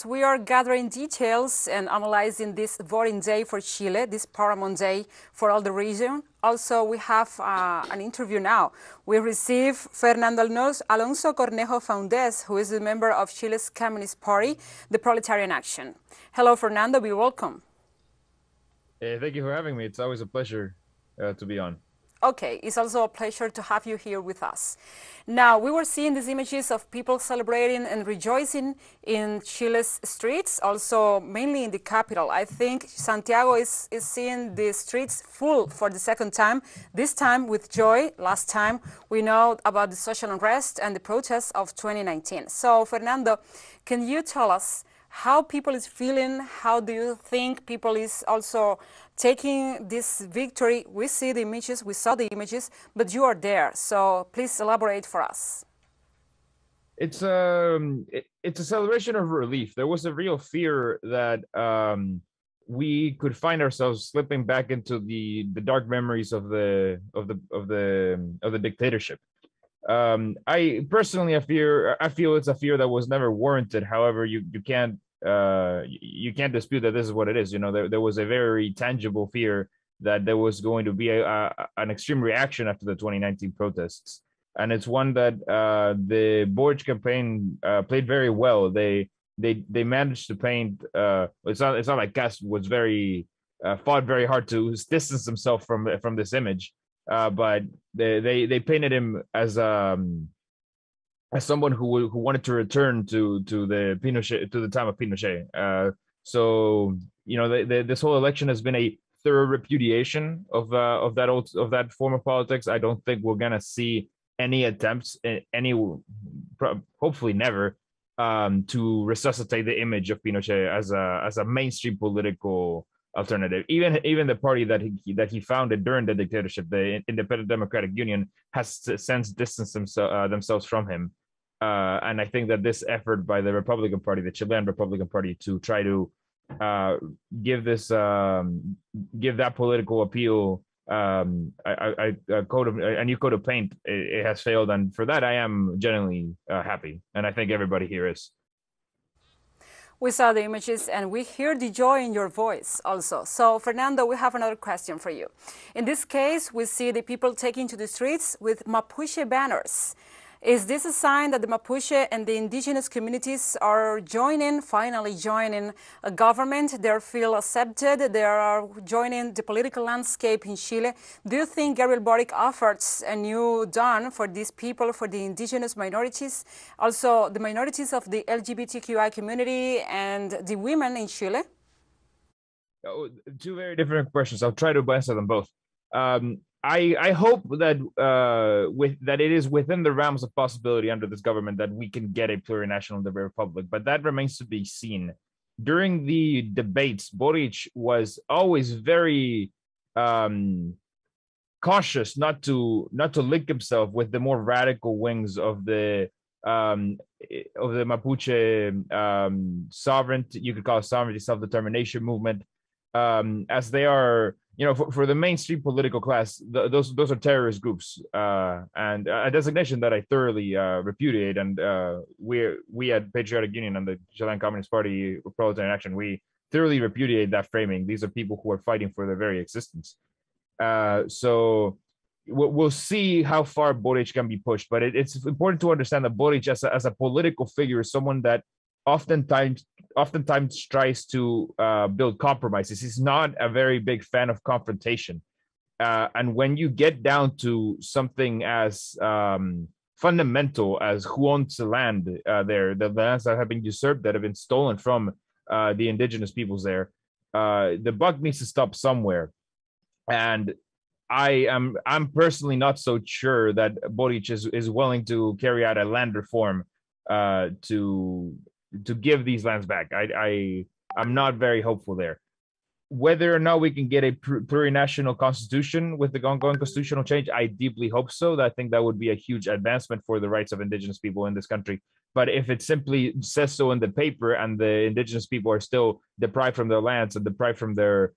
we are gathering details and analyzing this voting day for Chile, this paramount day for all the region. Also, we have an interview now. We receive Fernando Alonso Cornejo Faundez, who is a member of Chile's Communist Party, the Proletarian Action. Hello, Fernando, be welcome. Thank you for having me. It's always a pleasure to be on. Okay, it's also a pleasure to have you here with us. Now, we were seeing these images of people celebrating and rejoicing in Chile's streets, also mainly in the capital. I think Santiago is seeing the streets full for the second time, this time with joy. Last time we know about the social unrest and the protests of 2019. So, Fernando, can you tell us how people is feeling? How do you think people is also taking this victory? We see the images, we saw the images, but you are there, so please elaborate for us. It's a celebration of relief. There was a real fear that we could find ourselves slipping back into the dark memories of the dictatorship. I personally, I feel it's a fear that was never warranted. However, you can't dispute that this is what it is. You know, there was a very tangible fear that there was going to be an extreme reaction after the 2019 protests, and it's one that the Boric campaign played very well. They managed to paint. It's not like Kast was fought very hard to distance himself from this image. But they painted him as someone who wanted to return to the Pinochet, to the time of Pinochet. So you know, this whole election has been a thorough repudiation of that form of politics. I don't think we're gonna see any attempts, hopefully never, to resuscitate the image of Pinochet as a mainstream political alternative. Even the party that he founded during the dictatorship, the Independent Democratic Union, has since distanced themselves from him. And I think that this effort by the Republican Party, the Chilean Republican Party, to try to give that political appeal a new coat of paint, it has failed. And for that, I am genuinely happy, and I think everybody here is. We saw the images and we hear the joy in your voice also. So, Fernando, we have another question for you. In this case, we see the people taking to the streets with Mapuche banners. Is this a sign that the Mapuche and the indigenous communities are finally joining a government? They feel accepted, they are joining the political landscape in Chile. Do you think Gabriel Boric offers a new dawn for these people, for the indigenous minorities, also the minorities of the LGBTQI community and the women in Chile? Oh, two very different questions. I'll try to answer them both. I hope that that it is within the realms of possibility under this government that we can get a plurinational republic, but that remains to be seen. During the debates, Boric was always very cautious not to link himself with the more radical wings of the Mapuche sovereignty, you could call it sovereignty, self-determination movement, as they are. You know, for the mainstream political class, those are terrorist groups, and a designation that I thoroughly repudiate. And we at Patriotic Union and the Chilean Communist Party of Proletarian Action, we thoroughly repudiate that framing. These are people who are fighting for their very existence. So we'll see how far Boric can be pushed, but it's important to understand that Boric as a political figure is someone that oftentimes tries to build compromises. He's not a very big fan of confrontation. And when you get down to something as fundamental as who owns the land there, the lands that have been usurped, that have been stolen from the indigenous peoples there, the buck needs to stop somewhere. And I'm personally not so sure that Boric is willing to carry out a land reform to give these lands back. I'm not very hopeful there. Whether or not we can get a plurinational constitution with the ongoing constitutional change, I deeply hope so. I think that would be a huge advancement for the rights of indigenous people in this country. But if it simply says so in the paper and the indigenous people are still deprived from their lands and deprived from their,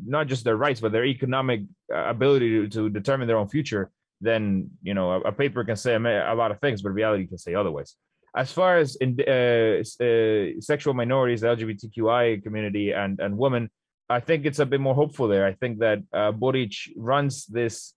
not just their rights, but their economic ability to determine their own future, then, you know, a paper can say a lot of things, but reality can say otherwise. as far as sexual minorities, the LGBTQI community, and women, I think it's a bit more hopeful there. I think that Boric runs this,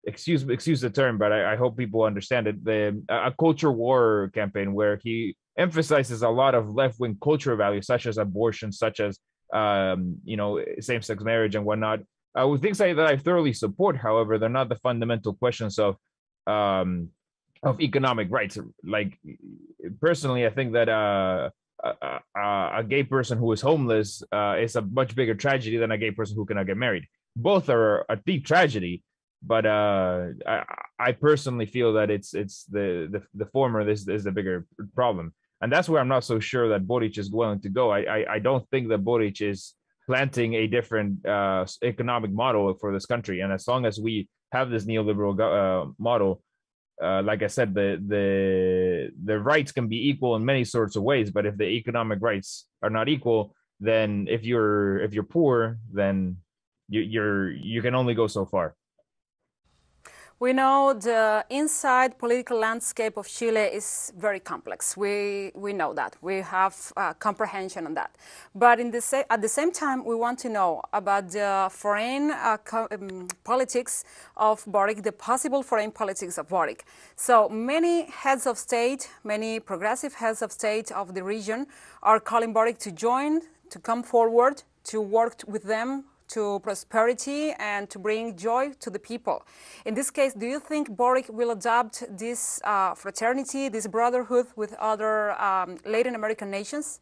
excuse the term, but I hope people understand it, a culture war campaign where he emphasizes a lot of left-wing cultural values, such as abortion, such as same-sex marriage and whatnot. With things that I thoroughly support, however, they're not the fundamental questions of economic rights. Like, personally, I think that a gay person who is homeless is a much bigger tragedy than a gay person who cannot get married. Both are a deep tragedy, but I personally feel that it's the former. This is the bigger problem, and that's where I'm not so sure that Boric is willing to go. I don't think that Boric is planting a different economic model for this country, and as long as we have this neoliberal model, like I said, the rights can be equal in many sorts of ways, but if the economic rights are not equal, then if you're poor, then you can only go so far. We know the inside political landscape of Chile is very complex. We know that. We have comprehension on that. But at the same time, we want to know about the foreign politics of Boric, the possible foreign politics of Boric. So many heads of state, many progressive heads of state of the region are calling Boric to join, to come forward, to work with them to prosperity and to bring joy to the people. In this case, do you think Boric will adopt this fraternity, this brotherhood with other Latin American nations?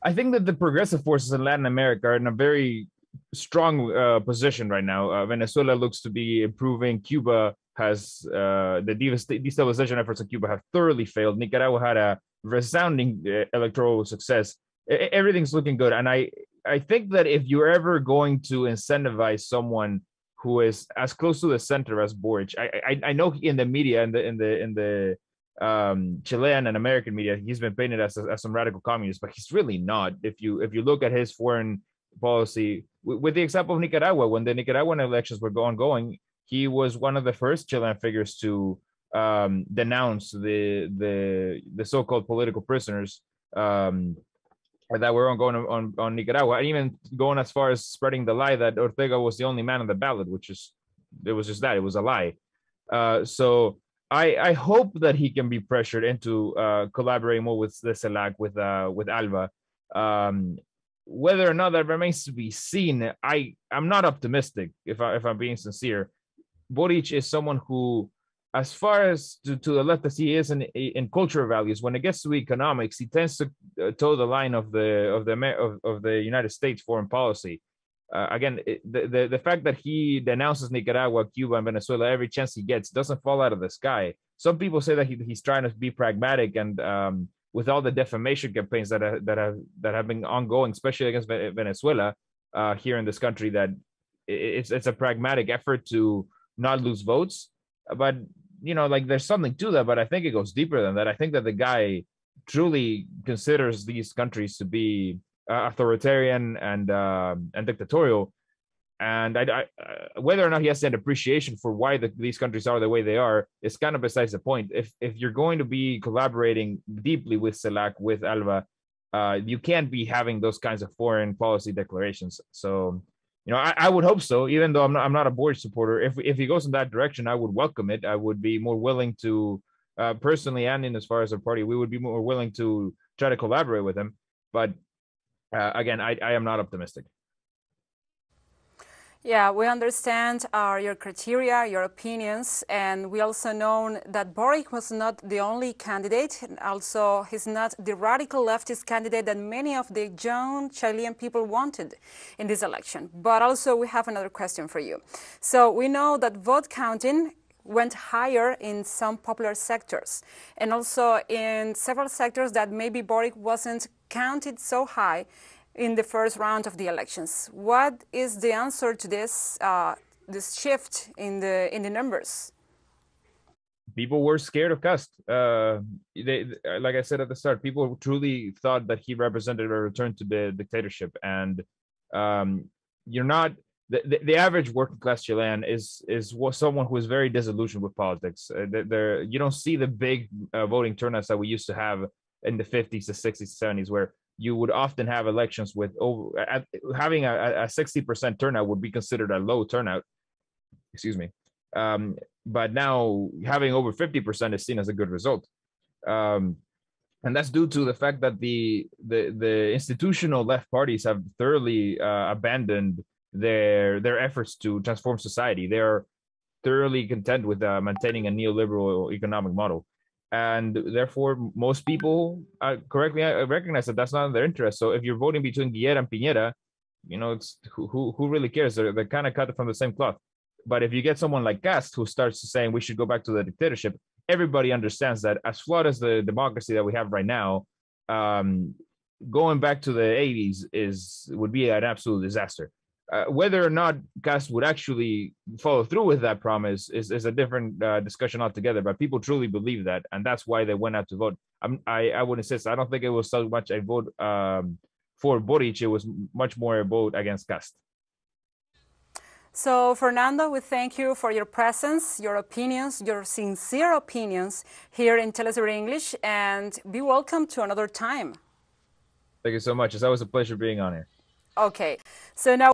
I think that the progressive forces in Latin America are in a very strong position right now. Venezuela looks to be improving. Cuba has the destabilization efforts in Cuba have thoroughly failed. Nicaragua had a resounding electoral success. Everything's looking good, and I think that if you're ever going to incentivize someone who is as close to the center as Boric, I know in the media, in the Chilean and American media, he's been painted as some radical communist, but he's really not. If you look at his foreign policy, with the example of Nicaragua, when the Nicaraguan elections were ongoing, he was one of the first Chilean figures to denounce the so-called political prisoners that were ongoing on Nicaragua, and even going as far as spreading the lie that Ortega was the only man on the ballot, it was just that, it was a lie. So I hope that he can be pressured into collaborating more with the CELAC, with ALBA. Whether or not that remains to be seen, I'm not optimistic, if I'm being sincere. Boric is someone who, as far as to the left as he is in cultural values, when it gets to economics, he tends to toe the line of the United States foreign policy. Again, the fact that he denounces Nicaragua, Cuba, and Venezuela every chance he gets doesn't fall out of the sky. Some people say that he's trying to be pragmatic, and with all the defamation campaigns that have been ongoing, especially against Venezuela here in this country, that it's a pragmatic effort to not lose votes. But there's something to that, but I think it goes deeper than that. I think that the guy truly considers these countries to be authoritarian and dictatorial, and whether or not he has an appreciation for why these countries are the way they are is kind of besides the point. If you're going to be collaborating deeply with CELAC, with ALBA, you can't be having those kinds of foreign policy declarations. So I would hope so, even though I'm not a Boric supporter. If he goes in that direction, I would welcome it. I would be more willing to, personally, and in as far as a party, we would be more willing to try to collaborate with him. But again, I am not optimistic. Yeah, we understand your criteria, your opinions, and we also know that Boric was not the only candidate, and also he's not the radical leftist candidate that many of the young Chilean people wanted in this election. But also we have another question for you. So we know that vote counting went higher in some popular sectors, and also in several sectors that maybe Boric wasn't counted so high in the first round of the elections. What is the answer to this shift in the numbers? People were scared of Kast. Like I said at the start, people truly thought that he represented a return to the dictatorship, and you're not the average working class Chilean is someone who is very disillusioned with politics. You don't see the big voting turnouts that we used to have in the 50s, the 60s, 70s, where you would often have elections with having a 60% turnout would be considered a low turnout. Excuse me. But now having over 50% is seen as a good result. And that's due to the fact that the institutional left parties have thoroughly abandoned their efforts to transform society. They're thoroughly content with maintaining a neoliberal economic model, and therefore most people correctly recognize that that's not in their interest. So if you're voting between Guillermo and Piñera, it's who really cares? They're kind of cut from the same cloth. But if you get someone like Kast who starts saying we should go back to the dictatorship, everybody understands that as flawed as the democracy that we have right now, going back to the 80s would be an absolute disaster. Whether or not Kast would actually follow through with that promise is a different discussion altogether. But people truly believe that, and that's why they went out to vote. I would insist. I don't think it was so much a vote for Boric. It was much more a vote against Kast. So, Fernando, we thank you for your presence, your opinions, your sincere opinions here in teleSUR English, and be welcome to another time. Thank you so much. It's always a pleasure being on here. Okay, so now